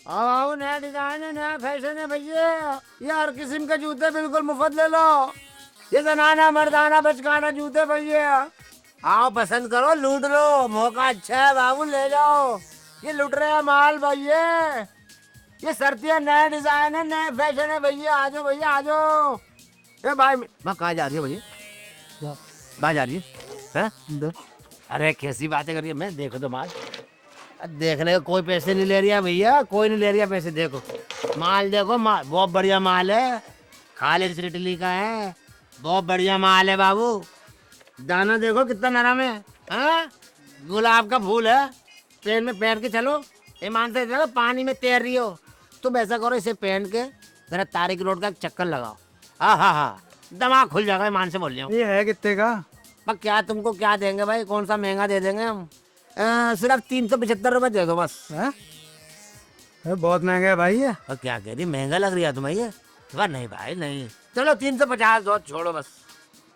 आओ, नया डिजाइन है, नया फैशन है भैया। ये हर किस्म के जूते बिल्कुल मुफ्त ले लो। ये जनाना मर्दाना बचकाना जूते भैया। आओ पसंद करो, लूट लो, मौका अच्छा है बाबू, ले जाओ। ये लुट रहे हैं माल भैया। ये सर्दियाँ नया डिजाइन है, नया फैशन है भैया। आ जाओ भैया, आ जाओ। ए भाई, मैं कहाँ जा रही है भैया? कहाँ जा रही है? अरे कैसी बातें कर रही है? मैं देखो तो माल देखने का कोई पैसे नहीं ले रहा भैया, कोई नहीं ले रहा पैसे। देखो माल, देखो माल बहुत बढ़िया माल है, खालिद इटली का है, बहुत बढ़िया माल है बाबू। दाना देखो कितना नरम है, हाँ? गुलाब का फूल है। पेन में पहन के चलो, ईमान से देखो, पानी में तैर रही हो तुम ऐसा करो, इसे पहन के जरा तारिक रोड का एक चक्कर लगाओ। हाँ हाँ हाँ, दिमाग खुल जाएगा। ईमान से बोल रही हूँ। ये है कितने का? पर क्या तुमको क्या देंगे भाई, कौन सा महंगा दे देंगे हम? सिर्फ 375 दे दो बस। है? बहुत महंगा है भाई ये। और क्या कह रही, महंगा लग रहा है तुम्हें ये? नहीं भाई नहीं, चलो 350 दो, छोड़ो बस।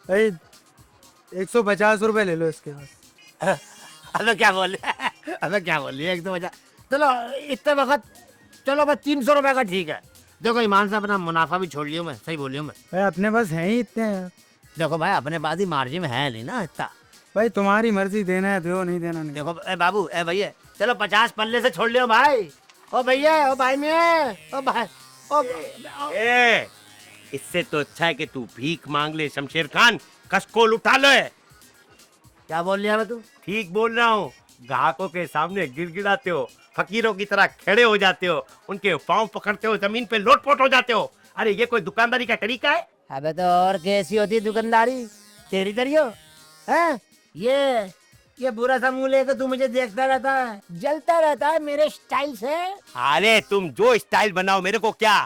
भाई 150 रुपए ले लो इसके बस। अबे क्या बोल अबे क्या बोल रही है, 150? चलो इतने वक्त, चलो बस 300 रुपए का ठीक है। देखो ईमान से अपना मुनाफा भी छोड़ लियो, मैं सही बोल रही हूँ मैं। भाई अपने पास है ही इतने हैं। देखो भाई, अपने पास ही मार्जिन है नहीं ना इतना। भाई तुम्हारी मर्जी, देना है दो, नहीं देना नहीं। देखो ए बाबू, ए भैया, चलो 50 पल्ले से छोड़ लियो भाई। ओ भैया, ओ भाई में, ओ भाई, ए, इससे तो अच्छा है कि तू भीख मांग ले शमशेर खान, कशकोल उठा ले। क्या बोल लिया मैं तू? ठीक बोल रहा हूँ। ग्राहकों के सामने गिड़गिड़ाते हो, फकीरों की तरह खड़े हो जाते हो, उनके पांव पकड़ते हो, जमीन पे लोटपोट हो जाते हो। अरे ये कोई दुकानदारी का तरीका है? अबे तो और कैसी होती है दुकानदारी, तेरी तरियो है? ये बुरा सा मुंह लेकर तू मुझे देखता रहता है, जलता रहता है मेरे स्टाइल से। अरे तुम जो स्टाइल बनाओ मेरे को क्या,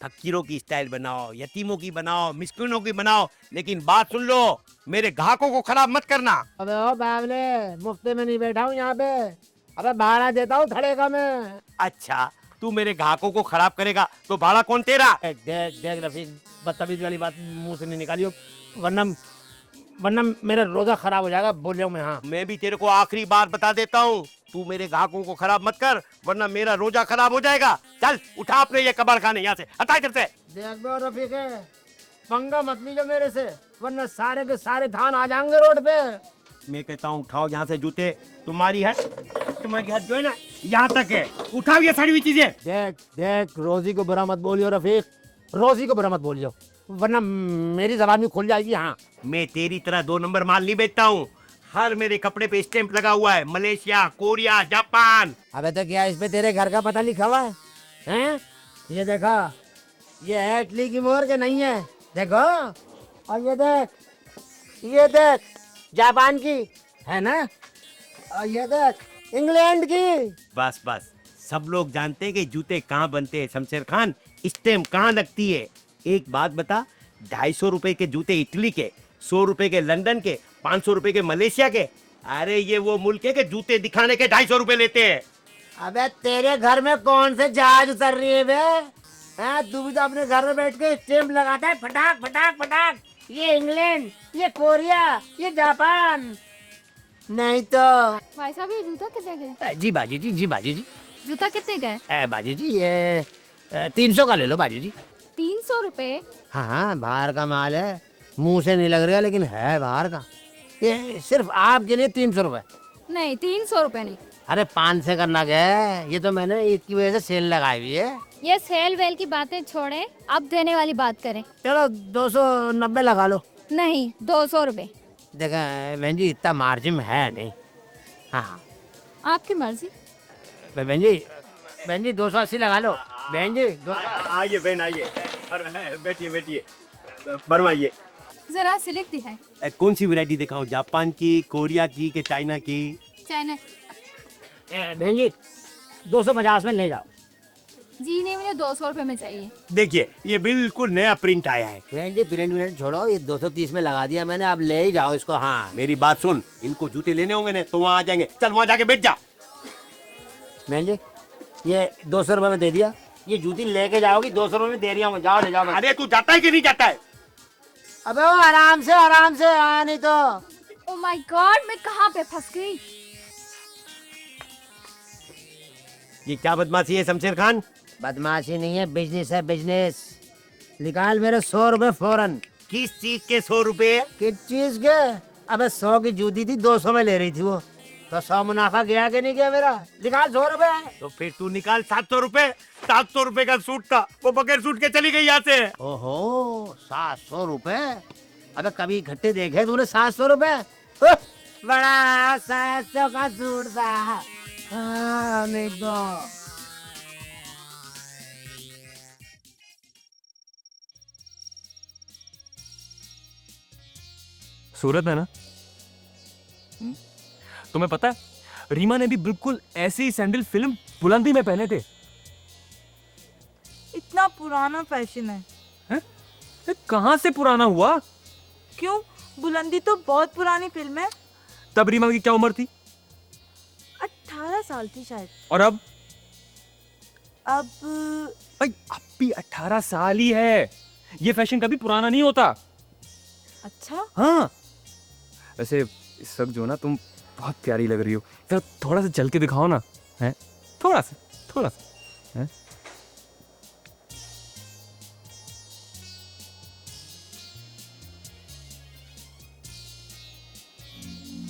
फकीरों की स्टाइल बनाओ, यतीमों की बनाओ, मिस्किनों की बनाओ, लेकिन बात सुन लो, मेरे ग्राहकों को खराब मत करना। अबे ओ बावले, मुफ्ते में नहीं बैठा हूँ यहाँ पे। अबे भाड़ा देता हूँ थड़े का मैं। अच्छा, तू मेरे ग्राहकों को खराब करेगा तो भाड़ा कौन तेरा? देख देख रफीक, बदतमीज वाली बात मुंह से नहीं निकालियो, वरना मेरा रोजा खराब हो जाएगा। बोल रहा हूँ मैं। हाँ, मैं भी तेरे को आखिरी बार बता देता हूँ, तू मेरे ग्राहकों को खराब मत कर, वरना मेरा रोजा खराब हो जाएगा। चल उठा अपने ये कबाड़ खाने यहाँ से, हटा इधर से। देख दो रफीक, पंगा मत लीजिए मेरे से, वरना सारे के सारे धान आ जाएंगे रोड पे। मैं कहता हूँ उठाओ यहाँ से जूते, तुम्हारी हाथ जो है ना यहाँ तक है, उठाओ ये सारी हुई चीजें। देख देख, रोजी को बुरा मत बोलियो रफीक, रोजी को बुरा मत बोलियो, वरना मेरी जबान भी खुल जाएगी। हाँ, मैं तेरी तरह 2 नंबर माल नहीं बेचता हूँ, हर मेरे कपड़े पे स्टैंप लगा हुआ है, मलेशिया, कोरिया, जापान। अबे तो क्या इस पे तेरे घर का पता लिखा हुआ है? हैं? ये देखा, ये है इटली की मोहर के नहीं है, देखो। और ये देख जापान की है ना, और ये देख इंग्लैंड की। बस बस, सब लोग जानते हैं कि जूते कहाँ बनते हैं शमशेर खान, स्टैम्प कहाँ लगती है। एक बात बता, 250 रुपए के जूते इटली के, 100 रुपए के लंदन के, 500 रुपए के मलेशिया के। अरे ये वो मुल्क है कि जूते दिखाने के 250 रुपए लेते हैं। अबे तेरे घर में कौन से जहाज उतर रही है बे? हाँ, तू भी तो अपने घर में बैठ के स्टैम्प लगाता है, फटाक फटाक फटाक। ये इंग्लैंड, ये कोरिया, ये जापान, नहीं तो। भाई साहब ये जूता कितने का है? जी बाजी जी, जी बाजी जी। जूता कितने का है? बाजी जी ये 300 का ले लो बाजी जी। 300 रुपए? हाँ हाँ, बाहर का माल है, मुंह से नहीं लग रहा लेकिन है बाहर का। ये सिर्फ आपके लिए 300 रुपए। नहीं 300 रुपए नहीं। अरे 500 का नग है ये, तो मैंने ईद की वजह से सेल लगाई हुई है। ये सेल वेल की बातें छोड़े, अब देने वाली बात करें। चलो 290 लगा लो। नहीं 200 रुपए। देखा बहन जी, इतना मार्जिन है नहीं। हाँ आपकी मर्जी। बहन जी 280 लगा लो। बहन जी आइए बहन आइए, बैठिए बैठिए, बनवाइए। जरा सिलेक्ट दिखाए। कौन सी वैरायटी दिखाऊं, जापान की, कोरिया की के चाइना की? चाइना। बहन जी 250 में ले जाओ। जी नहीं, मुझे 200 रुपए में चाहिए। देखिए ये बिल्कुल नया प्रिंट आया है। बहन जी प्रिंट छोड़ो, ये 230 में लगा दिया मैंने, आप ले ही जाओ इसको। हाँ मेरी बात सुन, इनको जूते लेने होंगे ना तो वहाँ आ जाएंगे, चल वहाँ जाके बैठ जा। बहन जी ये 200 रुपए में दे दिया, ये जूती लेके जाओगी, 200 रुपए में दे रही हूँ, जाओ ले जाओ। अरे तू जाता है कि नहीं जाता है? अबे वो आराम से आया, नहीं तो। ओह माय गॉड, मैं कहाँ पे फंस गई? ये क्या बदमाशी है शमशेर खान? बदमाशी नहीं है, बिजनेस है बिजनेस। निकाल मेरे 100 रुपए फौरन। किस चीज के 100 रुपए? किस चीज के? अबे 100 की जूती थी, 200 में ले रही थी वो, तो 100 मुनाफा गया कि नहीं गया मेरा? निकाल 100 रुपए। तो फिर तू निकाल 700 रुपए। 700 रुपए का सूट था, वो बगैर सूट के चली गई यहाँ से। ओहो 700 रुपए? अबे कभी इकट्ठे देखे तूने 700 रुपए? बड़ा 700 का सूट था। हाँ, देखो। सूरत है ना? तुम्हें पता है रीमा ने भी बिल्कुल ऐसे ही सैंडल फिल्म बुलंदी में पहने थे। इतना पुराना फैशन है। ये कहाँ से पुराना हुआ? क्यों? बुलंदी तो बहुत पुरानी फिल्म है। तब रीमा की क्या उम्र थी? 18 साल थी शायद। और अब? अब भाई अब भी 18 साल ही है। ये फैशन कभी पुराना नहीं होता। अच्छा, हाँ वैसे इस वक्त जो ना तुम बहुत प्यारी लग रही हो। तो थोड़ा सा चल के दिखाओ ना। है थोड़ा सा है?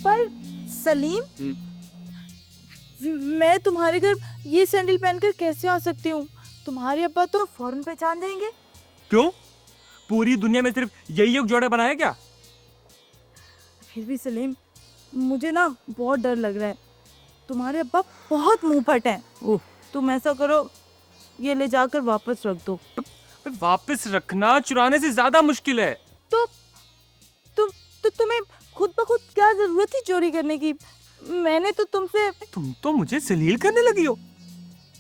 पर सलीम, मैं तुम्हारे घर ये सैंडल पहनकर कैसे आ सकती हूँ? तुम्हारे अब्बा तो फौरन पहचान जाएंगे। क्यों? पूरी दुनिया में सिर्फ यही एक जोड़ा बनाया क्या? फिर भी सलीम, मुझे ना बहुत डर लग रहा है। तुम्हारे अब्बा बहुत मुंह फट हैं। तुम ऐसा करो, ये ले जाकर वापस रख दो। वापस रखना चुराने से ज्यादा मुश्किल है। तो तुम्हें खुद ब खुद क्या जरूरत थी चोरी करने की? मैंने तो तुमसे। तुम तो मुझे जलील करने लगी हो।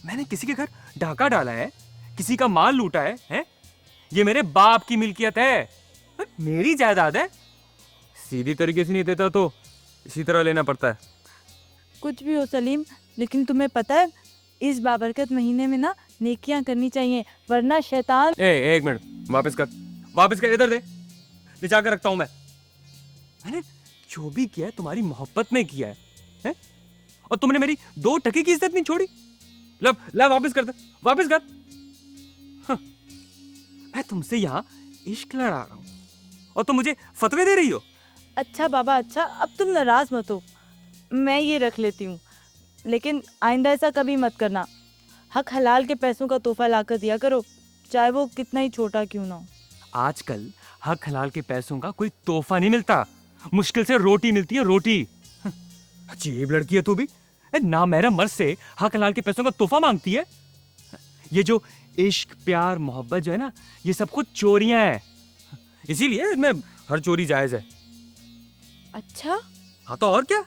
मैंने किसी के घर डाका डाला है, किसी का माल लूटा है? ये मेरे बाप की मिल्कियत है, मेरी जायदाद है। सीधी तरीके से नहीं देता तो इसी तरह लेना पड़ता है। कुछ भी हो सलीम, लेकिन तुम्हें पता है इस बाबरकत महीने में ना नेकियां करनी चाहिए, वरना शैतान। एक मिनट, वापस कर, इधर दे। ले जाकर रखता हूं मैं। मैंने जो भी किया है तुम्हारी मोहब्बत में किया है? और तुमने मेरी 2 टके की इज्जत नहीं छोड़ी। ला वापस कर दे, वापस कर। हाँ, मैं तुमसे यहाँ इश्क लड़ा रहा हूँ और तुम मुझे फतवे दे रही हो। अच्छा बाबा, अच्छा अब तुम नाराज मत हो, मैं ये रख लेती हूँ, लेकिन आइंदा ऐसा कभी मत करना। हक हलाल के पैसों का तोहफा लाकर दिया करो, चाहे वो कितना ही छोटा क्यों ना हो। आजकल हक हलाल के पैसों का कोई तोहफा नहीं मिलता, मुश्किल से रोटी मिलती है, रोटी। अजीब लड़की है तू भी। ना मेरा मर्द से हक हलाल के पैसों का तोहफा मांगती है। ये जो इश्क प्यार मोहब्बत जो है ना, ये सब कुछ चोरियां हैं। इसीलिए इसमें हर चोरी जायज है। अच्छा, हाँ तो और क्या?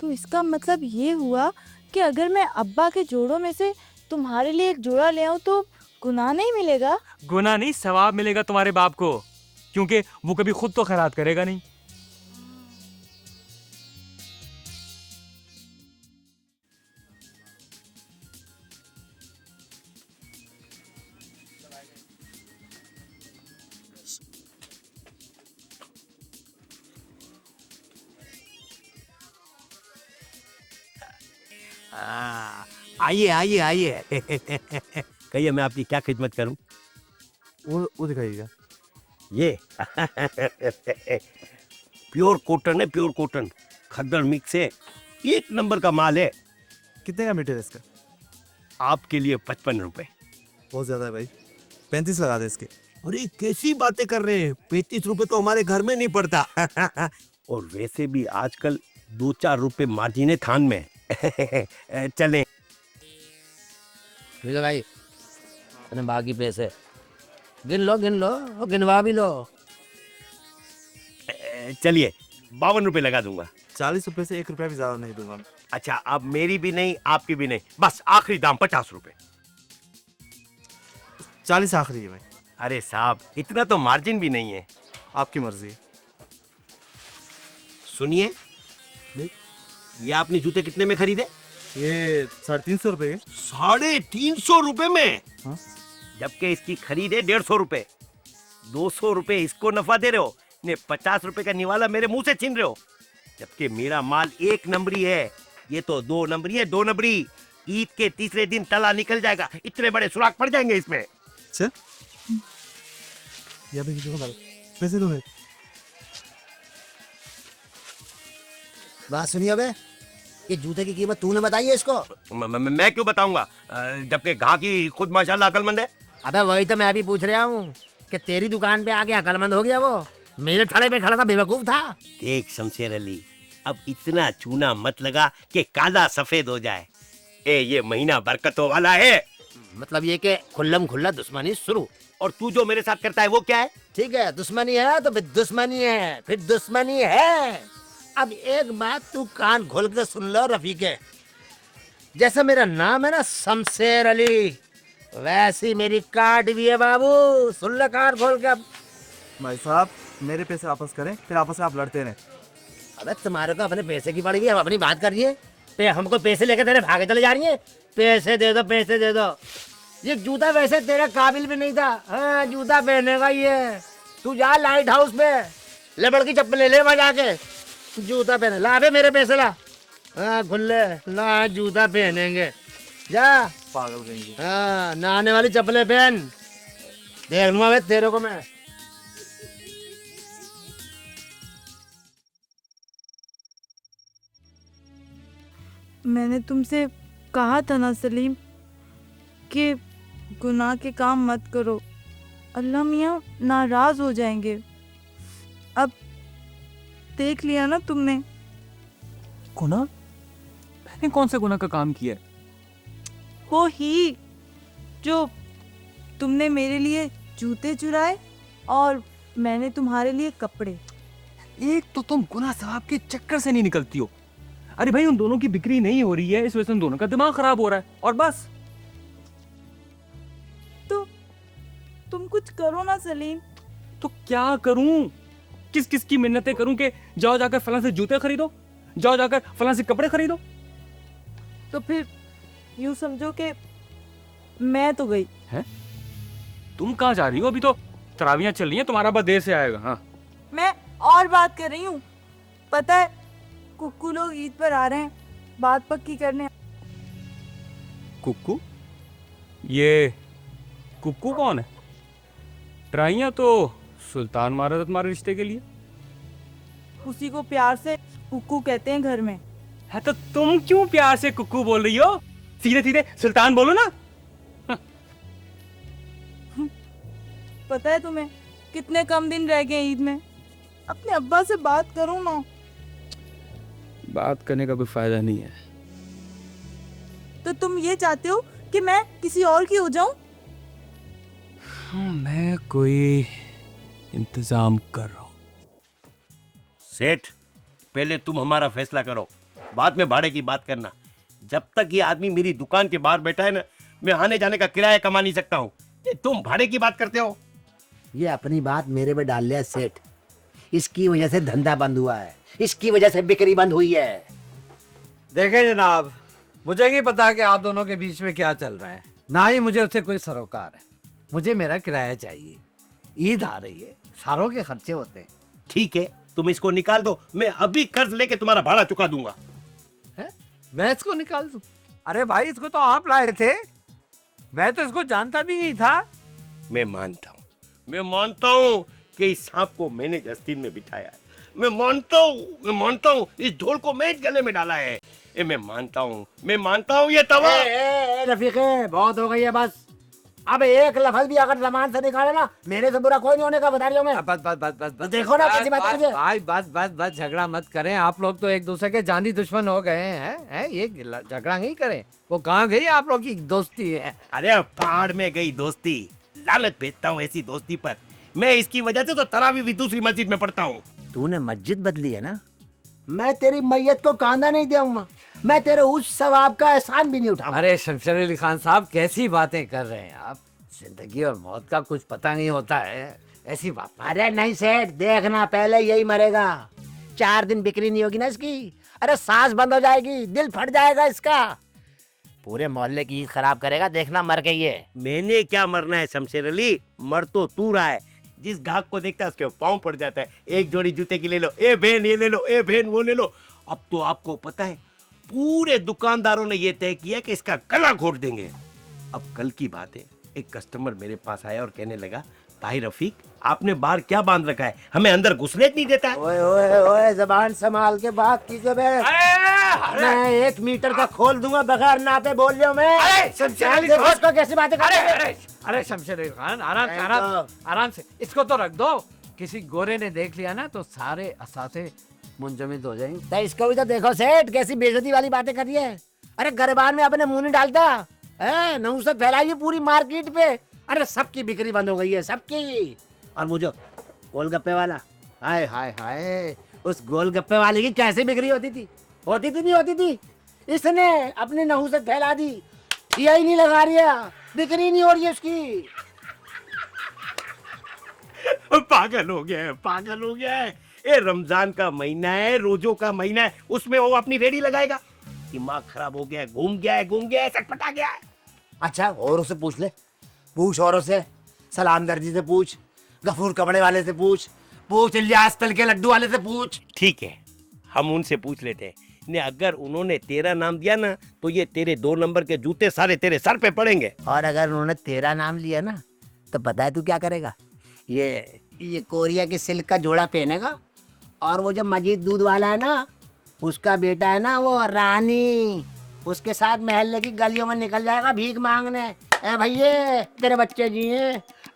तो इसका मतलब ये हुआ कि अगर मैं अब्बा के जोड़ों में से तुम्हारे लिए एक जोड़ा ले आऊं तो गुनाह नहीं मिलेगा? गुनाह नहीं, सवाब मिलेगा तुम्हारे बाप को, क्योंकि वो कभी खुद तो खैरात करेगा नहीं। आइए आइए आइए। कहिए मैं आपकी क्या खिदमत करूं? वो दिखाइएगा। ये प्योर कॉटन है, प्योर कॉटन, खद्दड़ मिक्स है, 1 नंबर का माल है। कितने का मीटर है इसका? आपके लिए 55 रुपए। बहुत ज्यादा है भाई, 35 लगा दे इसके। अरे कैसी बातें कर रहे हैं, 35 रुपए तो हमारे घर में नहीं पड़ता। और वैसे भी आजकल 2-4 रुपए मार्जिन है थान में। चलें। ठीक है भाई, मैंने बाकी पैसे गिन लो और गिनवा भी लो। चलिए 52 रुपए लगा दूंगा। 40 रुपए से 1 रुपया भी ज्यादा नहीं दूंगा। अच्छा, अब मेरी भी नहीं आपकी भी नहीं, बस आखिरी दाम 50 रुपए। 40 आखिरी है भाई। अरे साहब, इतना तो मार्जिन भी नहीं है। आपकी मर्जी है। सुनिए, ये आपने जूते कितने में खरीदे? ये 350 रुपए के। 350 रुपए में? हाँ? जबकि इसकी खरीद है 150 रुपए। 200 रुपए इसको नफा दे रहे हो, ने 50 रुपए का निवाला मेरे मुंह से छीन रहे हो, जबकि मेरा माल 1 नंबरी है। ये तो 2 नंबरी है, 2 नंबरी। ईद के तीसरे दिन तला निकल जाएगा, इतने बड़े सुराख पड़ जाएंगे इसमें। अच्छा ये अभी दो पैसे दो। बात सुनिए बे, ये जूते की कीमत तूने बताई है इसको? मैं क्यों बताऊंगा, जबकि गाहकी खुद माशाल्लाह अकलमंद है। अबे वही तो मैं भी पूछ रहा हूँ कि तेरी दुकान पे आके अकलमंद हो गया वो, मेरे ठड़े पे खड़ा था बेवकूफ था। देख शमशेर अली, अब इतना चूना मत लगा कि काला सफेद हो जाए। ये महीना बरकतों वाला है। मतलब ये कि खुल्लम खुल्ला दुश्मनी शुरू। और तू जो मेरे साथ करता है वो क्या है? ठीक है, दुश्मनी है तो फिर दुश्मनी है, फिर दुश्मनी है। अब एक बात तू कान खोल के सुन लो रफीके, जैसा मेरा नाम है ना शमशेर अली, वैसी मेरी काट भी है बाबू। सुन ले कान खोल के। अब भाई साहब मेरे पैसे वापस करें, फिर आपस में आप लड़ते रहे। अबे तुम्हारे को अपने पैसे की पड़ी हुई है, हम अपनी बात कर रही है। हमको पैसे लेके तेरे भागे चले जा रही है। पैसे दे दो, पैसे दे दो। ये जूता वैसे तेरे काबिल भी नहीं था। हाँ, जूता पहने का ये। तू जा लाइट हाउस पे लेबड़ की चप्पल ले ले वहां जाके, जूता पहने ला। बे मेरे पैसे ला। हाँ खुले ला, जूता पहनेंगे जा। पागल कहेंगे। हाँ, नहाने वाली चप्पलें पहन। देख लूंगा बे तेरे को मैं। मैंने तुमसे कहा था ना सलीम कि गुनाह के काम मत करो, अल्लाह मियाँ नाराज हो जाएंगे। अब देख लिया ना तुमने। गुनाह? मैंने कौन सा गुनाह का काम किया है? वो ही जो तुमने मेरे लिए जूते चुराए और मैंने तुम्हारे लिए कपड़े। एक तो तुम गुनाह सवाब के चक्कर से नहीं निकलती हो। अरे भाई उन दोनों की बिक्री नहीं हो रही है, इस वजह से उन दोनों का दिमाग खराब हो रहा है और बस। तो तुम कुछ करो ना सलीम। तो क्या करूं? किस किस की मिन्नतें करूं कि जाओ जाकर फलां से जूते खरीदो, जाओ जाकर फलां से कपड़े खरीदो। तो फिर यूं समझो कि मैं तो गई। हैं? तुम कहाँ जा रही हो? अभी तो तरावियां चल रही हैं, तुम्हारा बस देर से आएगा। हाँ मैं और बात कर रही हूँ। पता है कुक्कू लोग ईद पर आ रहे हैं बात पक्की करने। कुक्कू? ये कुक्कू कौन है? ट्राइयां तो सुल्तान मारा था तुम्हारे रिश्ते के लिए। उसी को प्यार से कुक्कू कहते हैं घर में। है तो तुम क्यों प्यार से कुक्कू बोल रही हो? सीधे सीधे सुल्तान बोलो ना। पता है तुम्हें कितने कम दिन रह गए ईद में? अपने अब्बा से बात करो ना। बात करने का कोई फायदा नहीं है। तो तुम ये चाहते हो कि मैं किसी और की हो जाऊं? मैं कोई इंतजाम कर रहा हूं। सेठ, पहले तुम हमारा फैसला करो, बाद में भाड़े की बात करना। जब तक ये आदमी मेरी दुकान के बाहर बैठा है ना, मैं आने जाने का किराया कमा नहीं सकता हूँ। तुम भाड़े की बात करते हो। ये अपनी बात मेरे पे डाल लिया सेठ। इसकी वजह से धंधा बंद हुआ है, इसकी वजह से बिक्री बंद हुई है। देखें जनाब, मुझे नहीं पता कि आप दोनों के बीच में क्या चल रहा है, ना ही मुझे उससे कोई सरोकार है। मुझे मेरा किराया चाहिए। ईद आ रही है, सारों के खर्चे होते हैं। ठीक है, तुम इसको निकाल दो, मैं अभी कर्ज लेके तुम्हारा भाड़ा चुका दूंगा। है? मैं इसको निकाल दूं? अरे भाई इसको तो आप लाए थे, मैं तो इसको जानता भी नहीं था। मैं मानता हूँ कि इस सांप को मैंने जस्तीन में बिठाया है। मैं मानता हूँ इस ढोल को मैं गले में डाला है। मैं मानता हूँ ये तवा। रफीके बहुत हो गई है बस। अब एक लफ्ज भी अगर जबान से निकाले ना, मेरे से बुरा कोई नहीं होने का बता रही हूँ मैं। बस देखो ना कैसी बात कर रही है। भाई बस झगड़ा मत करें। आप लोग तो एक दूसरे के जानी दुश्मन हो गए हैं। ये झगड़ा नहीं करें। वो कहाँ गई आप लोग की दोस्ती है? अरे पहाड़ में गई दोस्ती, लालच भेजता हूँ ऐसी दोस्ती पर। मैं इसकी वजह से तो तरावी भी दूसरी मस्जिद में पढ़ता हूँ। तूने मस्जिद बदली है ना, मैं तेरी मैयत को कांदा नहीं दूंगा, मैं तेरे उस सवाब का एहसान भी नहीं उठाऊंगा। अरे शमशेर अली खान साहब, कैसी बातें कर रहे हैं आप? जिंदगी और मौत का कुछ पता नहीं होता है, ऐसी बात। अरे नहीं सेठ, देखना पहले यही मरेगा। 4 दिन बिक्री नहीं होगी ना इसकी, अरे सांस बंद हो जाएगी, दिल फट जाएगा इसका। पूरे मोहल्ले की ईद खराब करेगा, देखना मर गई है। मैंने क्या मरना है शमशेर अली, मर तो तू रहा है। जिस गाहक को देखता है उसके पाँव पड़ जाता है। एक जोड़ी जूते की ले लो, ए बहन ये ले लो, ए बहन वो ले लो। अब तो आपको पता है पूरे दुकानदारों ने ये तय किया कि इसका गला घोट देंगे। अब कल की बात है, एक कस्टमर मेरे पास आया और कहने लगा, भाई रफीक, आपने बाहर क्या बांध रखा है, हमें अंदर घुसने नहीं देता है। ओए ओए ओए, जबान संभाल के बात कीजिए बे। मैं 1 मीटर का खोल दूंगा बगैर नापे बोल रहा हूं मैं। अरे, शमशेर अली देखो खान। उसको कैसी बातें कर अरे रहे हो। अरे अरे शमशेर अली खान, आराम से, अरे आराम तो- आराम से, इसको तो रख दो। किसी गोरे ने देख लिया ना तो सारे असाथे मुंजमद हो जाएंगे। तो इसको भी तो देखो सेठ, कैसी बेइज्जती वाली बातें कर रही है। अरे गरबान में अपने मुंह नहीं डालता है, नहुसत फैलाई है पूरी मार्केट पे। अरे सबकी बिक्री बंद हो गई है, सबकी। और वो जो गोलगप्पे वाला, हाय हाय हाय, उस गोलगप्पे वाले की कैसे बिक्री होती थी? होती थी नहीं होती थी? इसने अपनी नहुसत फैला दी, ठिया ही नहीं लगा रही है, बिक्री नहीं हो रही है उसकी। पागल हो गया है, पागल हो गया है। ये रमजान का महीना है, रोजों का महीना है, उसमें वो अपनी रेडी लगाएगा। दिमाग खराब हो गया है, घूम गया है, चटपटा गया है। अच्छा औरों से पूछ ले, पूछ औरों से, सलाम दर्जी से पूछ, गफूर कपड़े वाले से पूछ, पूछ इलियास तल के लड्डू वाले से पूछ। ठीक है, हम उनसे पूछ लेते हैं। ने अगर उन्होंने तेरा नाम दिया ना, तो ये तेरे 2 नंबर के जूते सारे तेरे सर पे पड़ेंगे। और अगर उन्होंने तेरा नाम लिया ना, तो पता है तू क्या करेगा? ये कोरिया के सिल्क का जोड़ा पहनेगा, और वो जो मजीद दूध वाला है ना, उसका बेटा है ना वो रानी, उसके साथ महल्ले की गलियों में निकल जाएगा भीख मांगने। ए भैये तेरे बच्चे जिए,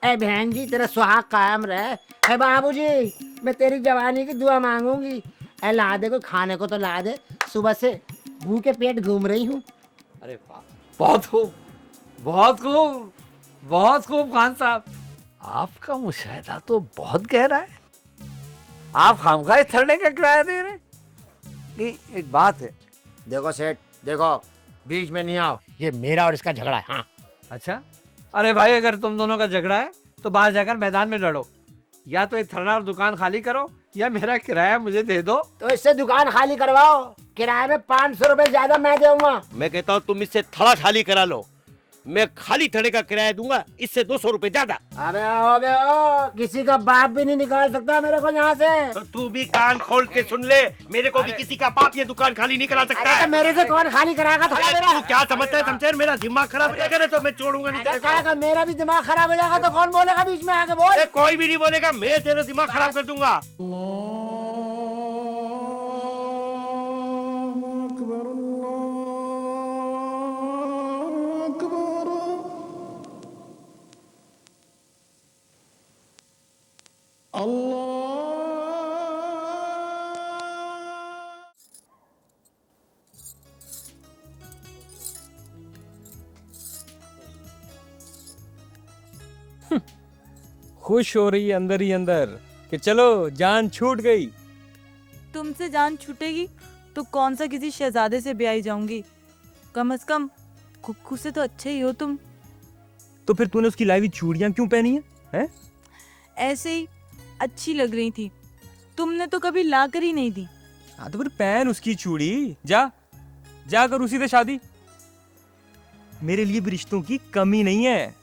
ए बहन जी तेरा सुहाग कायम रहे, ए बाबूजी मैं तेरी जवानी की दुआ मांगूंगी, ए ला दे कोई खाने को तो ला दे, सुबह से भूखे पेट घूम रही हूँ। अरे वाह, बहुत खूब, बहुत खूब, बहुत खूब खान साहब। आपका मुशाहिदा तो बहुत गहरा है। आप खामखा थरने का किराया दे रहे हैं। नहीं, एक बात है। देखो सेठ, देखो बीच में नहीं आओ, ये मेरा और इसका झगड़ा है। हाँ अच्छा, अरे भाई अगर तुम दोनों का झगड़ा है तो बाहर जाकर मैदान में लड़ो। या तो ये थरना और दुकान खाली करो, या मेरा किराया मुझे दे दो। तो इससे दुकान खाली करवाओ, किराए में 500 रुपए ज्यादा मैं दूंगा। मैं कहता हूँ तुम इससे थड़ा खाली करा लो, मैं खाली थड़े का किराया दूंगा, इससे 200 रुपए ज्यादा। अबे ओ, किसी का बाप भी नहीं निकाल सकता मेरे को यहाँ से। तो तू भी कान खोल के सुन ले, मेरे को भी किसी का बाप ये दुकान खाली नहीं करा सकता अरे है। तो मेरे से कौन खाली कराएगा? थोड़ा अरे मेरा तू क्या समझता है शमशेर, मेरा दिमाग खराब हो जाएगा ना तो मैं छोड़ूंगा नहीं। ऐसा है कि मेरा भी दिमाग खराब हो जाएगा तो कौन बोलेगा बीच में आके? बोल। अरे कोई भी नहीं बोलेगा, मैं तेरा दिमाग खराब कर दूंगा। खुश हो रही है अंदर ही अंदर कि चलो जान छूट गई। तुमसे जान छूटेगी तो कौन सा किसी शहजादे से ब्याही जाऊंगी। कम से कम कुक्कू से तो अच्छे ही हो तुम। तो फिर तूने उसकी लाइवी चूड़ियां क्यों पहनी है? हैं? ऐसे ही अच्छी लग रही थी, तुमने तो कभी ला कर ही नहीं दी। हाँ तो फिर पहन उसकी चूड़ी, जा जाकर उसी से शादी। मेरे लिए भी रिश्तों की कमी नहीं है।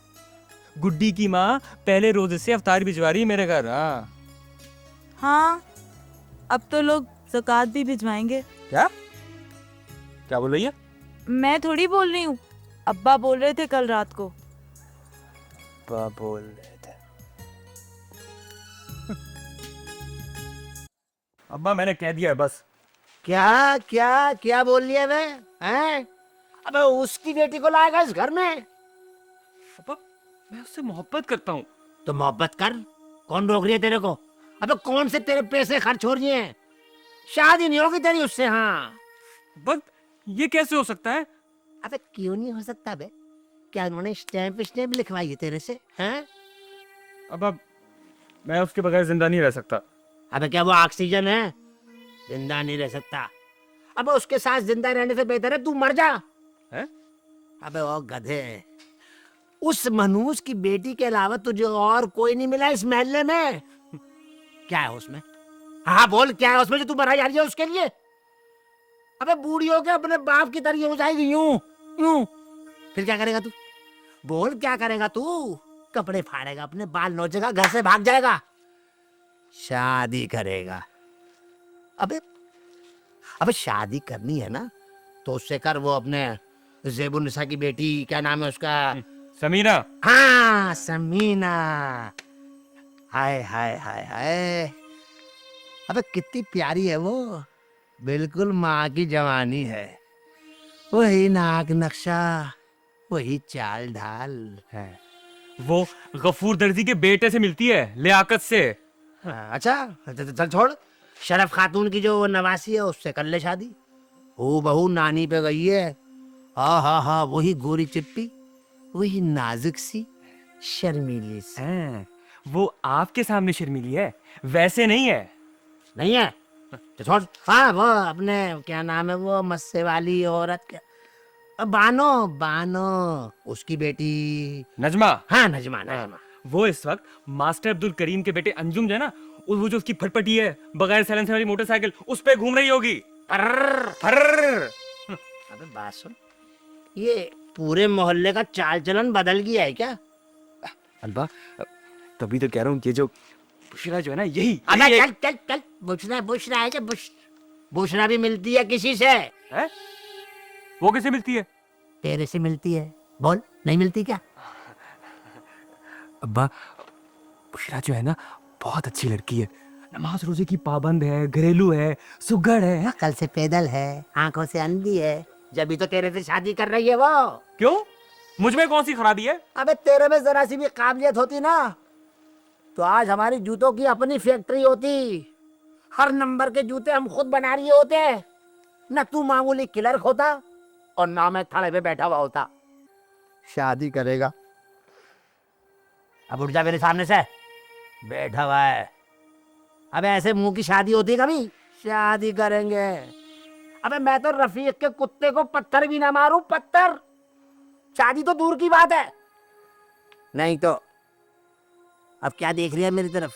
गुड्डी की माँ पहले रोजे से अवतार भिजवा रही है मेरे घर। हाँ हाँ, अब तो लोग ज़कात भी भिजवाएंगे। क्या क्या बोल रही है? मैं थोड़ी बोल रही हूँ, अब्बा बोल रहे थे कल रात को। अब्बा बोल रहे थे। अब्बा मैंने कह दिया है बस। क्या क्या क्या बोल लिया मैं? हैं? अबे उसकी बेटी को लाएगा इस घर में? अब्बा मैं उससे मोहब्बत करता हूँ। तो मोहब्बत कर, कौन रोक रही है तेरे को? अबे कौन से तेरे पैसे खर्च हो रही हैं? शादी नहीं होगी तेरी उससे। हाँ बस ये कैसे हो सकता है? अबे क्यों नहीं हो सकता बे? क्या उन्होंने स्टैम्प लिखवाई है तेरे से? हैं? अब्बा मैं उसके बगैर जिंदा नहीं रह सकता। अबे क्या वो ऑक्सीजन है? जिंदा नहीं रह सकता। अबे उसके साथ जिंदा रहने से बेहतर है तू मर जा। हैं? अबे ओ गधे, उस मनूस की बेटी के अलावा तुझे और कोई नहीं मिला इस महल्ले में? क्या है उसमें? हाँ बोल, क्या है उसमें जो तू मरा जा रही है उसके लिए? अबे बूढ़ी हो के अपने बाप की तरह हो जाएगी यूं यूं, फिर क्या करेगा तू? बोल क्या करेगा तू? कपड़े फाड़ेगा, अपने बाल नोचेगा, घर से भाग जाएगा, शादी करेगा। अबे अबे शादी करनी है ना तो उससे कर, वो अपने जेबुन्निसा की बेटी, क्या नाम है उसका? समीना। हाँ, समीना। हाय हाय हाय हाय, अबे कितनी प्यारी है वो, बिल्कुल माँ की जवानी है। वही नाक नक्शा, वही चाल ढाल है। वो गफूर दर्जी के बेटे से मिलती है, लियाकत से। अच्छा, चल छोड़। शरफ खातून की जो नवासी है उससे कर ले शादी। हो बहू नानी पे गई है। हाँ हाँ हाँ, वही गोरी चिप्पी, वही नाजुक सी शर्मीली सी। हैं, वो आपके सामने शर्मीली है, वैसे नहीं है। नहीं है तो छोड़। हाँ, वो अपने क्या नाम है वो मस्से वाली औरत, क्या, बानो बानो, उसकी बेटी। नजमा। हाँ, नजमा नजमा। वो इस वक्त मास्टर अब्दुल करीम के बेटे अंजुम जो है ना, वो जो उसकी फटफटी है बगैर साइलेंसर वाली मोटरसाइकिल, उस पे घूम रही होगी। पर्र। फर्र। अबे बात सुन, ये पूरे मोहल्ले का चाल चलन बदल गया है क्या? अल्बा, तभी तो कह रहा हूँ कि जो बुशरा जो है ना, यही अबे यही चल चल चल, बुशरा है क्या? बुशरा भी मिलती है किसी से? है। वो कैसे मिलती है? तेरे से मिलती है। बोल, नहीं मिलती क्या? अब्बा, बुशरा जो है ना, बहुत अच्छी लड़की है, नमाज रोजे की पाबंद है, घरेलू है, सुघड़ है। कल से पैदल है, आंखों से अंधी है, जब तो तेरे से शादी कर रही है वो। क्यों? मुझ में कौन सी खराबी है? अबे तेरे में जरा सी भी काबिलियत होती ना, तो आज हमारी जूतों की अपनी फैक्ट्री होती। हर नंबर के जूते हम खुद बना रहे होते। न तू मामूली क्लर्क होता और ना मैं थड़े पे बैठा हुआ होता। शादी करेगा? अब उठ जा मेरे सामने से, बैठा हुआ है। अबे ऐसे मुंह की शादी होती है कभी? शादी करेंगे। अबे मैं तो रफीक के कुत्ते को पत्थर भी ना मारूं, पत्थर। शादी तो दूर की बात है। नहीं तो अब क्या देख रही है मेरी तरफ?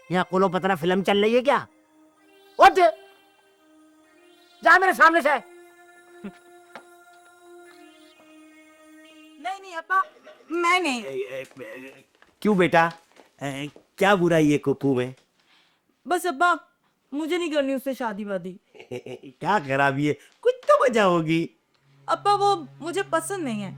यहाँ कुलो पतरा फिल्म चल रही है क्या? उठ जा मेरे सामने से। नहीं नहीं अब्बा, मैं नहीं। क्यों बेटा, क्या बुराई है कुप्पू में? बस अब्बा, मुझे नहीं करनी उससे शादी वादी। क्या खराबी है, कुछ तो वजह होगी। अब्बा वो मुझे पसंद नहीं है।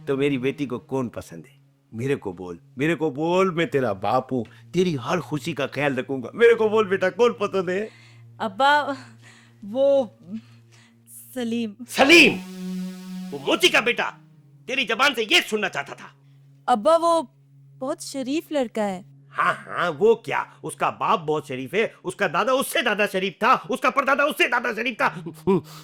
तो मेरी बेटी को कौन पसंद है? मेरे को बोल, मेरे को बोल, मैं तेरा बाप हूँ, तेरी हर खुशी का ख्याल रखूंगा। मेरे को बोल बेटा, कौन पसंद है? अब्बा वो सलीम। सलीम, वो मोची का बेटा। तेरी जबान से ये सुनना चाहता था। अब्बा वो बहुत शरीफ लड़का है। हाँ हाँ, वो क्या, उसका बाप बहुत शरीफ है, उसका दादा उससे ज्यादा शरीफ था, उसका परदादा उससे ज्यादा शरीफ था।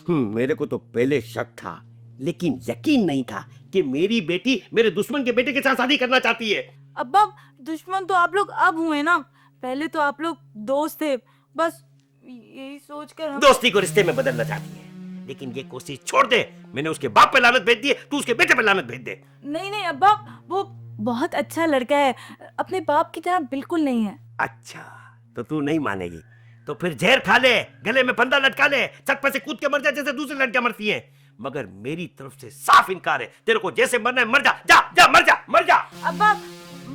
मेरे को तो पहले शक था, लेकिन यकीन नहीं था कि मेरी बेटी मेरे दुश्मन के बेटे के साथ शादी करना चाहती है। अब्बा दुश्मन तो आप लोग अब हुए ना, पहले तो आप लोग दोस्त थे। बस यही सोचकर हम दोस्ती को रिश्ते में बदलना चाहती है, लेकिन ये कोशिश छोड़ दे। मैंने उसके बाप पे लानत भेज दी है, तू उसके बेटे पे लानत भेज दे। नहीं नहीं अब्बा, वो बहुत अच्छा लड़का है, अपने बाप की तरह बिल्कुल नहीं है। अच्छा, तो तू नहीं मानेगी तो फिर जहर खा ले, गले में फंदा लटका ले, छत पर से कूद के मर जा जैसे दूसरी लड़कियां मरती हैं। मगर मेरी तरफ से साफ इनकार है, तेरे को जैसे मरना है मर जा, जा जा मर जा, मर जा। अब्बा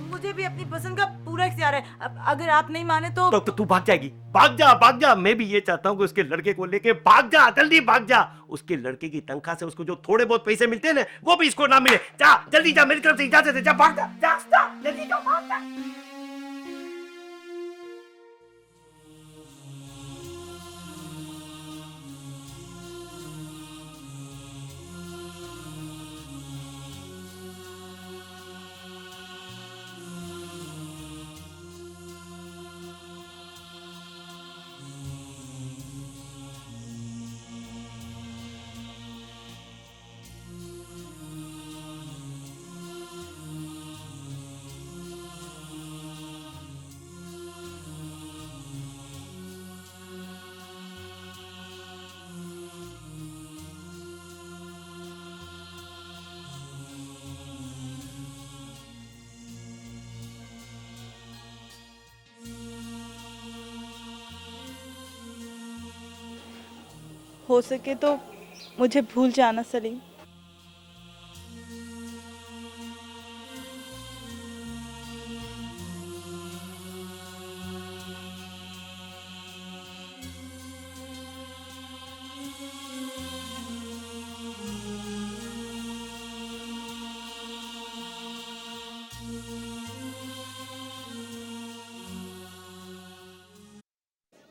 मुझे भी अपनी पसंद का पूरा इख्तियार है, अगर आप नहीं माने तो तू भाग जाएगी। भाग जा, भाग जा। मैं भी ये चाहता हूँ कि उसके लड़के को लेके भाग जा, जल्दी भाग जा। उसके लड़के की तनख्वाह से उसको जो थोड़े बहुत पैसे मिलते हैं ना, वो भी इसको ना मिले। जा जल्दी जा, मेरी तरफ से इजाजत है, जा भाग जा, जा जा, जल्दी जा, भाग जा। हो सके तो मुझे भूल जाना सलीम।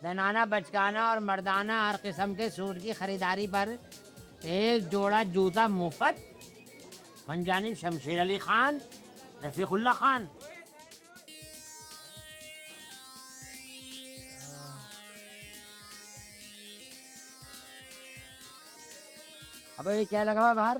जनाना बचकाना और मर्दाना हर किस्म के सूट की खरीदारी पर एक जोड़ा जूता मुफ्त। पंजानी शमशेर अली खान, रफीकुल्ला खान। अबे ये क्या लगा हुआ बाहर?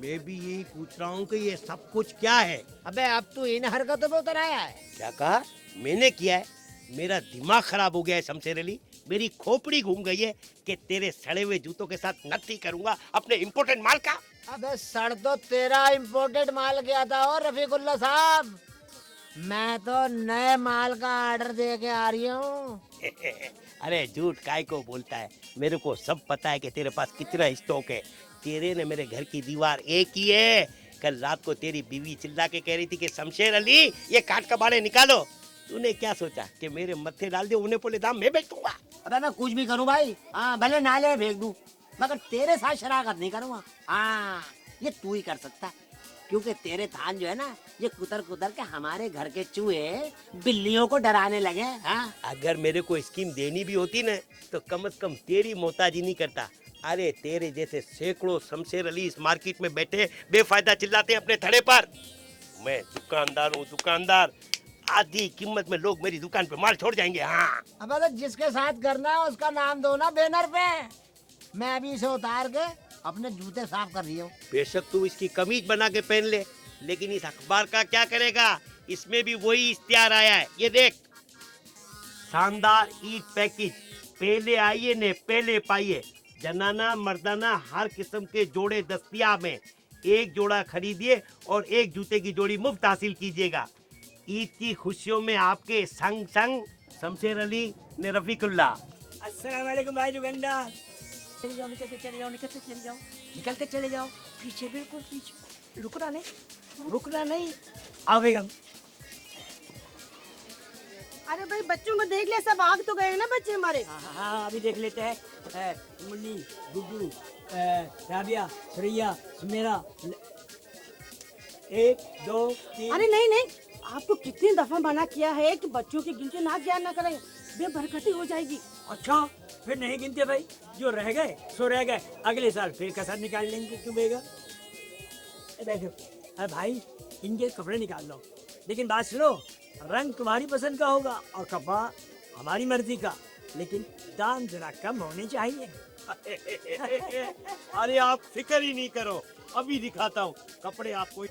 मैं भी यही पूछ रहा हूँ कि ये सब कुछ क्या है। अबे अब तू इन हरकतों पे उतर आया है। क्या कहा? मैंने किया है? मेरा दिमाग खराब हो गया है शमशेर अली। मेरी खोपड़ी घूम गई है कि तेरे सड़े हुए जूतों के साथ नत्थी करूंगा अपने इम्पोर्टेंट माल का। अबे सड़ तो तेरा इम्पोर्टेड माल गया था और रफीकुल्ला साहब, मैं तो नए माल का ऑर्डर दे के आ रही हूँ। अरे झूठ काय को बोलता है, मेरे को सब पता है कि तेरे पास कितना स्टॉक है। तेरे ने मेरे घर की दीवार एक ही है। कल रात को तेरी बीवी चिल्ला के कह रही थी कि शमशेर अली ये काट कबाड़े निकालो। तूने क्या सोचा कि मेरे मत्थे डाल दे, उन्हें बोले दाम मैं बेच दूंगा। अबे मैं कुछ भी करूँ भाई, हाँ भले नाले में फेंक दूँ, मगर तेरे साथ शराकत नहीं करूँगा। हाँ ये तू ही कर सकता है, क्योंकि तेरे थान जो है ना, ये कुतर कुतर के हमारे घर के चूहे बिल्लियों को डराने लगे। हाँ अगर मेरे को स्कीम देनी भी होती ना तो कम से कम तेरी मोहताजी नहीं करता। अरे तेरे जैसे सैकड़ों शमशेर अली इस मार्केट में बैठे बेफायदा चिल्लाते हैं अपने थड़े पर। मैं दुकानदार हूँ, दुकानदार। आधी कीमत में लोग मेरी दुकान पे माल छोड़ जाएंगे। हाँ अब तो जिसके साथ करना है उसका नाम दो ना बैनर पे। मैं अभी इसे उतार के अपने जूते साफ कर रही हूँ। बेशक तू इसकी कमीज बना के पहन ले, लेकिन इस अखबार का क्या करेगा? इसमें भी वही इश्तिहार आया है, ये देख। शानदार ईद पैकेज, पहले आइए ने पहले पाइए। जनाना मर्दाना हर किस्म के जोड़े दस्तियाब हैं। एक जोड़ा खरीदिए और एक जूते की जोड़ी मुफ्त हासिल कीजिएगा। ईद की खुशियों में आपके संग संग शमशेर अली ने रफीकुल्ला। अस्सलाम वालेकुम भाई दुकानदार। चले जाओ, निकलते चले जाओ, निकलते चले जाओ, निकलते चले जाओ। पीछे, बिल्कुल पीछे। रुकना नहीं, रुकना नहीं। आओ बेगम। अरे भाई बच्चों को देख ले, सब आग तो गए ना बच्चे हमारे। हाँ अभी देख लेते हैं। मुन्नी, गुड्डू, राबिया, सुरैया, सुमेरा। 1 2 3। अरे नहीं नहीं, आपको कितनी दफा मना किया है कि बच्चों की गिनती ना ज्ञान ना करें, बेबरकती हो जाएगी। अच्छा फिर नहीं गिनते भाई, जो रह गए सो रह गए, अगले साल फिर कसर निकाल लेंगे। क्यों बेगा? बैठो। अरे भाई इनके कपड़े निकाल लो, लेकिन बात सुनो, रंग तुम्हारी पसंद का होगा और कपड़ा हमारी मर्जी का, लेकिन दाम जरा कम होने चाहिए। अरे आप फिक्र ही नहीं करो, अभी दिखाता हूँ कपड़े आपको।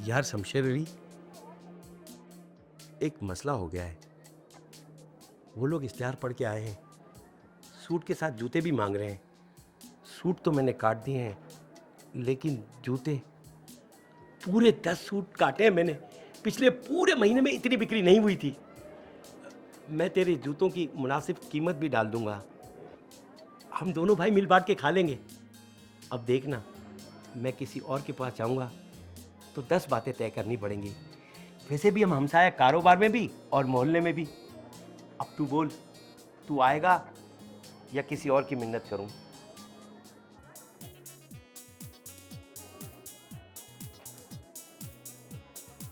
यार शमशेर अली, एक मसला हो गया है। वो लोग इश्तिहार पढ़ के आए हैं, सूट के साथ जूते भी मांग रहे हैं। सूट तो मैंने काट दिए हैं, लेकिन जूते पूरे 10 सूट काटे हैं मैंने। पिछले पूरे महीने में इतनी बिक्री नहीं हुई थी। मैं तेरे जूतों की मुनासिब कीमत भी डाल दूंगा। हम दोनों भाई मिल बांट के खा लेंगे। अब देखना, मैं किसी और के पास जाऊंगा तो 10 बातें तय करनी पड़ेंगी। वैसे भी हम हमसाया कारोबार में भी और मोहल्ले में भी। अब तू बोल, तू आएगा या किसी और की मिन्नत करूं?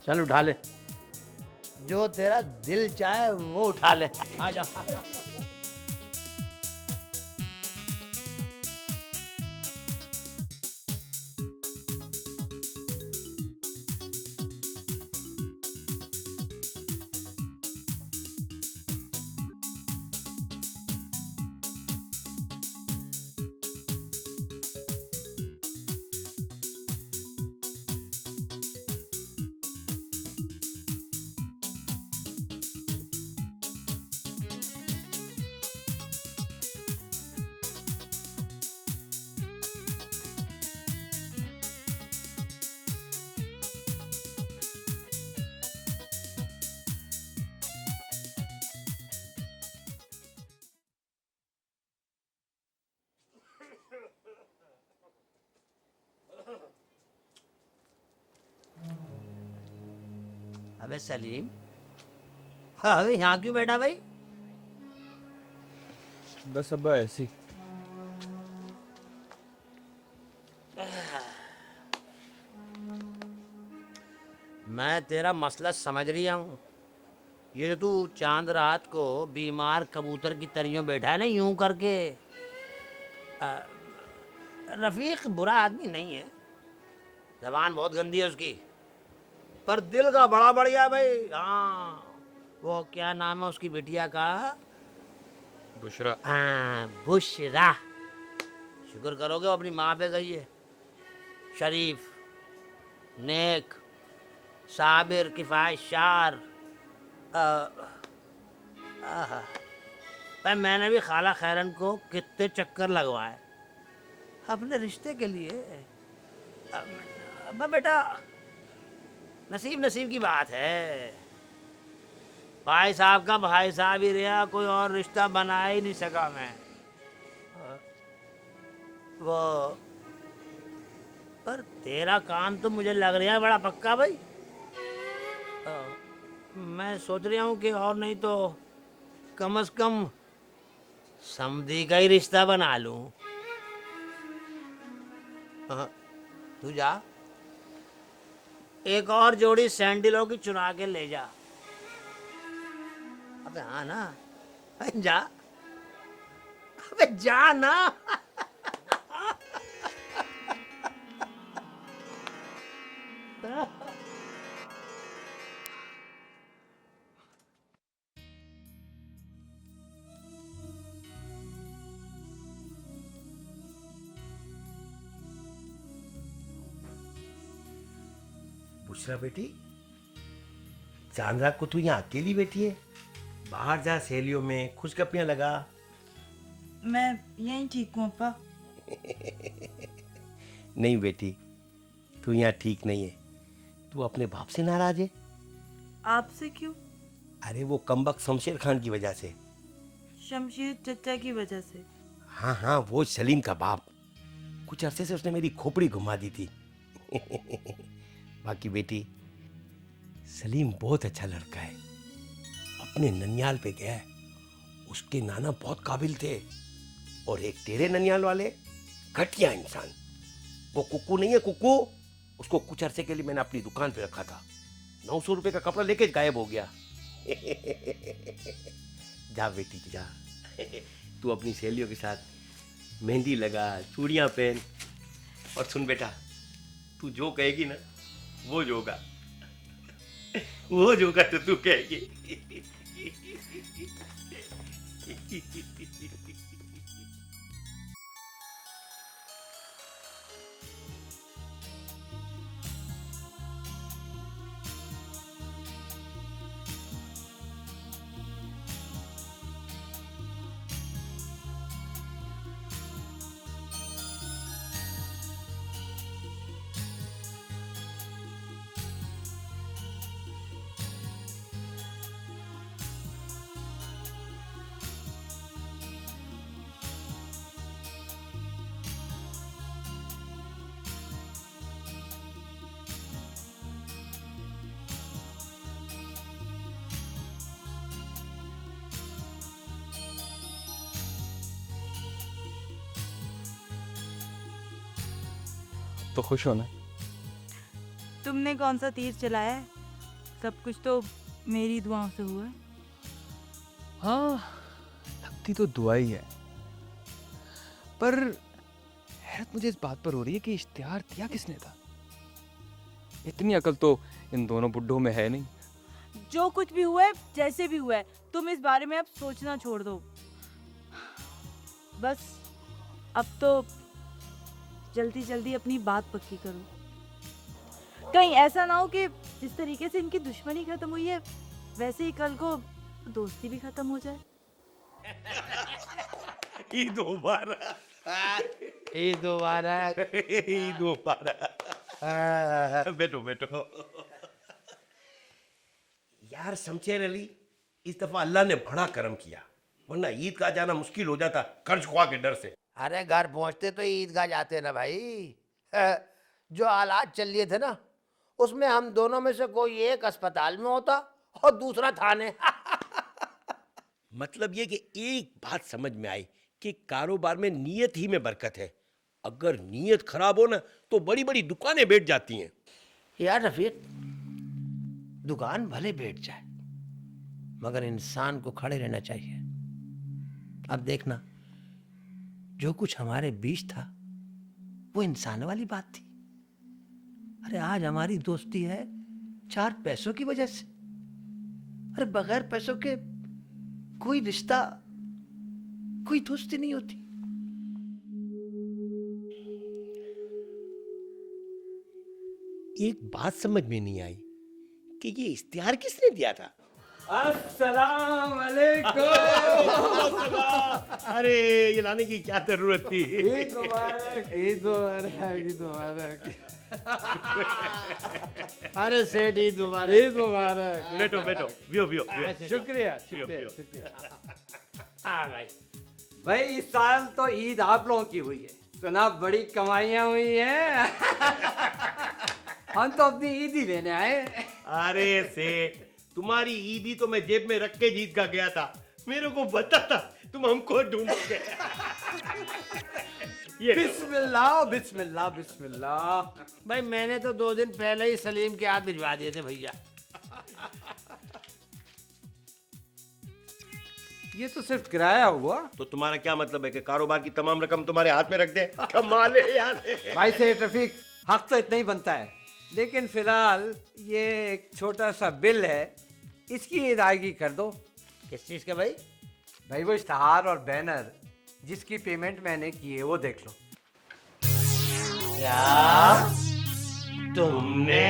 चल उठा ले, जो तेरा दिल चाहे वो उठा ले। आ जा। अबे सलीम, अबे यहाँ क्यों बैठा भाई? बस अब्बा ऐसी। मैं तेरा मसला समझ रहा हूँ। ये जो तू चांद रात को बीमार कबूतर की तरियों बैठा है ना यूं करके, रफीक बुरा आदमी नहीं है, जबान बहुत गंदी है उसकी, पर दिल का बड़ा बढ़िया भाई। हाँ, वो क्या नाम है उसकी बिटिया का? बुशरा। हाँ, बुशरा। शुक्र करोगे वो अपनी माँ पे गई है। शरीफ, नेक, साबिर, किफ़ायतशार। पर मैंने भी खाला खैरन को कितने चक्कर लगवाए अपने रिश्ते के लिए। अब बेटा, नसीब नसीब की बात है। भाई साहब का भाई साहब ही रहा, कोई और रिश्ता बना ही नहीं सका मैं। वो पर तेरा काम तो मुझे लग रहा है बड़ा पक्का भाई। मैं सोच रहा हूँ कि और नहीं तो कम से कम समधी का ही रिश्ता बना लूं। तू जा, एक और जोड़ी सैंडलों की चुरा के ले जा। अबे हाँ ना, अबे जा, अबे जा ना। बुशरा बेटी, चांद रात को तू यहाँ अकेली बैठी है? बाहर जा, सहेलियों में खुशगपियां लगा। मैं यहीं ठीक हूँ अप्पा। नहीं बेटी, तू यहाँ ठीक नहीं है। तू अपने बाप से नाराज है। आपसे क्यों? अरे वो कमबख्त शमशेर खान की वजह से। शमशीर चचा की वजह से? हाँ हाँ, वो सलीम का बाप। कुछ अरसे से उसने मेरी खोपड़ी घुमा दी थी। बाकी बेटी, सलीम बहुत अच्छा लड़का है। अपने ननियाल पे गया है, उसके नाना बहुत काबिल थे। और एक तेरे ननियाल वाले घटिया इंसान, वो कुक्कू नहीं है कुक्कू, उसको कुछ अरसे के लिए मैंने अपनी दुकान पे रखा था। 900 रुपए का कपड़ा लेके गायब हो गया। जा बेटी जा, तू अपनी सहेलियों के साथ मेहंदी लगा, चूड़ियां पहन। और सुन बेटा, तू जो कहेगी ना वो जोगा, वो जोगा तो तू कहेगी। तो खुश हो ना? तुमने कौन सा तीर चलाया है? सब कुछ तो मेरी दुआओं से हुआ है। हाँ, लगती तो दुआ ही है, पर हैरत मुझे इस बात पर हो रही है कि इश्तिहार दिया किसने था? इतनी अकल तो इन दोनों बुड्ढों में है नहीं। जो कुछ भी हुआ है, जैसे भी हुआ है, तुम इस बारे में अब सोचना छोड़ दो। बस अब तो जल्दी जल्दी अपनी बात पक्की करो। कहीं ऐसा ना हो कि जिस तरीके से इनकी दुश्मनी खत्म हुई है, वैसे ही कल को दोस्ती भी खत्म हो जाए। ईद मुबारक। ईद मुबारक। ईद मुबारक। बैठो बैठो। यार शमशेर अली, इस दफा अल्लाह ने बड़ा करम किया, वरना ईद का जाना मुश्किल हो जाता कर्ज खुआ के डर से। अरे घर पहुंचते तो ईदगाह जाते ना भाई। जो हालात चल रहे थे ना, उसमें हम दोनों में से कोई एक अस्पताल में होता और दूसरा थाने। मतलब ये कि एक बात समझ में आई कि कारोबार में नीयत ही में बरकत है। अगर नीयत खराब हो ना तो बड़ी बड़ी दुकानें बैठ जाती हैं। यार रफीक, दुकान भले बैठ जाए मगर इंसान को खड़े रहना चाहिए। अब देखना, जो कुछ हमारे बीच था वो इंसान वाली बात थी। अरे आज हमारी दोस्ती है 4 पैसों की वजह से। अरे बगैर पैसों के कोई रिश्ता, कोई दोस्ती नहीं होती। एक बात समझ में नहीं आई कि ये इश्तिहार किसने दिया था। अस्सलाम वालेकुम। अरे ये लाने की क्या जरूरत थी। ईद मुबारक, ईद मुबारक, ईद मुबारक। अरे सेठ ईद मुबारक। ईद मुबारक। बैठो बैठो, वियो शुक्रिया, वियो, शुक्रिया, वियो। शुक्रिया। हाँ भाई इस साल तो ईद आप लोगों की हुई है। सुना बड़ी कमाइयां हुई हैं। हम तो अपनी ईद ही लेने आए। अरे सेठ, तुम्हारी ईदी तो मैं जेब में रख के जीत का गया था। मेरे को पता था तुम हमको ढूंढोगे। ये बिस्मिल्लाह बिस्मिल्लाह बिस्मिल्लाह। भाई मैंने तो 2 दिन पहले ही सलीम के हाथ भिजवा दिए थे भैया। ये तो सिर्फ किराया हुआ। तो तुम्हारा क्या मतलब है कि कारोबार की तमाम रकम तुम्हारे हाथ में रख दे? कमाल है यार। भाई से रफीक, हक तो इतना ही बनता है, लेकिन फिलहाल ये एक छोटा सा बिल है, इसकी अदायगी कर दो। किस चीज के भाई? भाई वो इश्तहार और बैनर जिसकी पेमेंट मैंने की है वो देख लो। क्या तुमने